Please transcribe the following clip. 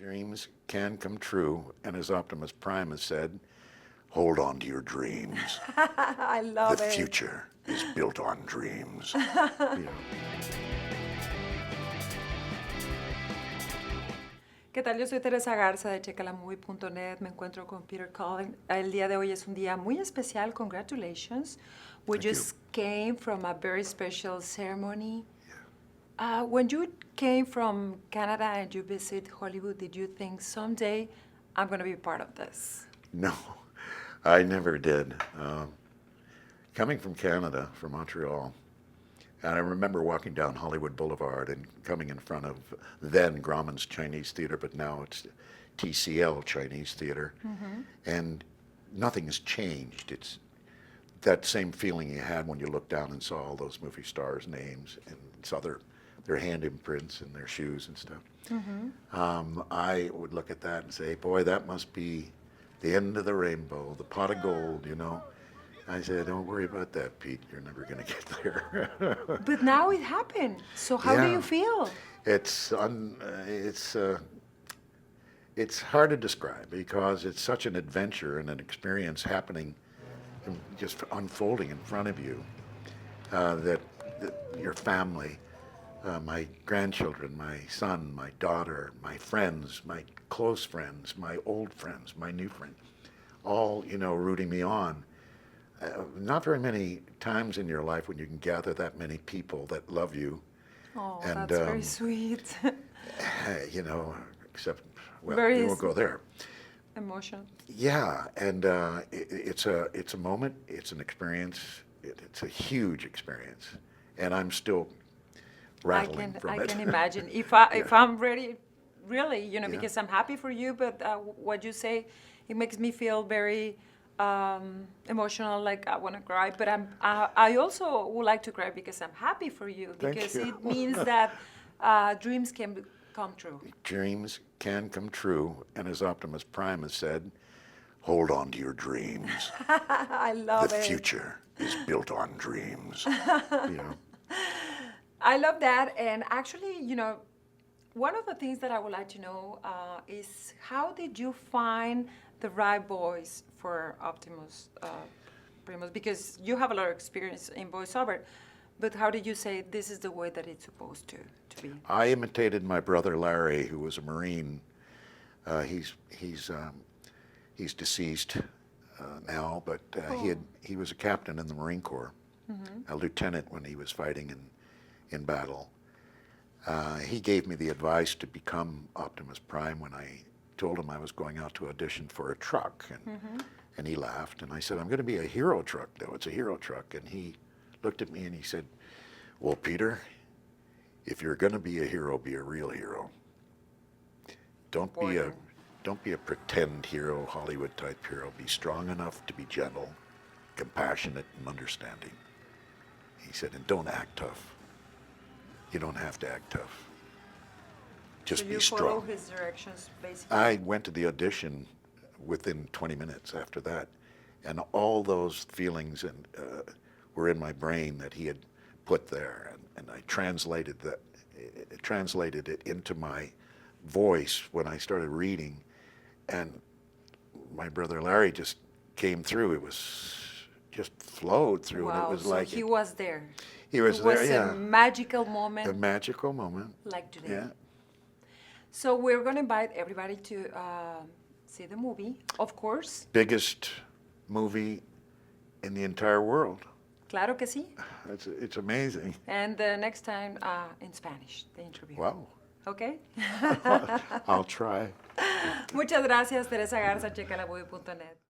Dreams can come true, and as Optimus Prime has said, hold on to your dreams. I The love it. future is built on dreams. ¿Qué tal? Yo soy Teresa Garza de checalamovie.net. Me encuentro con Peter Cullen. El día de hoy es un día muy especial. Congratulations. We Thank you. just came from a very special ceremony. When you came from Canada and you visit Hollywood, did you think someday I'm going to be part of this? No, I never did. Coming from Canada, from Montreal, and I remember walking down Hollywood Boulevard and coming in front of then Grauman's Chinese Theater, but now it's TCL Chinese Theater, and nothing has changed. It's that same feeling you had when you looked down and saw all those movie stars' names and saw their hand imprints and their shoes and stuff. I would look at that and say, boy, that must be the end of the rainbow, the pot of gold, you know. I said, don't worry about that, Pete. You're never going to get there. But now it happened. So how do Yeah. you feel? It's hard to describe because it's such an adventure and an experience happening, and just unfolding in front of you. That your family, my grandchildren, my son, my daughter, my friends, my close friends, my old friends, my new friends, all rooting me on. Not very many times in your life when you can gather that many people that love you. Oh, And, that's very sweet. Except, well, Very we won't go there. Emotional. Yeah, and it's a moment, it's an experience, it's a huge experience, and I'm still rattling from I it. can imagine. If Yeah. I'm ready, really, Yeah. because I'm happy for you, but what you say, it makes me feel very emotional, like I want to cry. But I also would like to cry because I'm happy for you, Thank because you. it means that dreams can come true. Dreams can come true, and as Optimus Prime has said, hold on to your dreams. I love The it. future is built on dreams. I love that. And actually, one of the things that I would like to know is how did you find the right voice for Optimus Primus? Because you have a lot of experience in voiceover, but how did you say this is the way that it's supposed to be? I imitated my brother Larry, who was a Marine. He's deceased now, but he was a captain in the Marine Corps, a lieutenant when he was fighting in battle. He gave me the advice to become Optimus Prime when I told him I was going out to audition for a truck, and he laughed, and I said, I'm going to be a hero truck, though. It's a hero truck. And he looked at me and he said, well, Peter, if you're going to be a hero, be a real hero. Don't be a pretend hero, Hollywood type hero. Be strong enough to be gentle, compassionate, and understanding. He said, and don't act tough. You don't have to act tough. Just So be you follow strong. his directions, basically? I went to the audition within 20 minutes after that, and all those feelings were in my brain that he had put there, and I translated it into my voice when I started reading, and my brother Larry just came through. It was just flowed through, Wow, and it was so like he was there. he was It there. was Yeah, a magical moment a magical moment. like today. Yeah. So we're going to invite everybody to see the movie, of course. Biggest movie in the entire world. Claro que sí. It's amazing. And next time in Spanish, the interview. Wow. Okay? I'll try. Muchas gracias, Teresa Garza, checalamovie.net.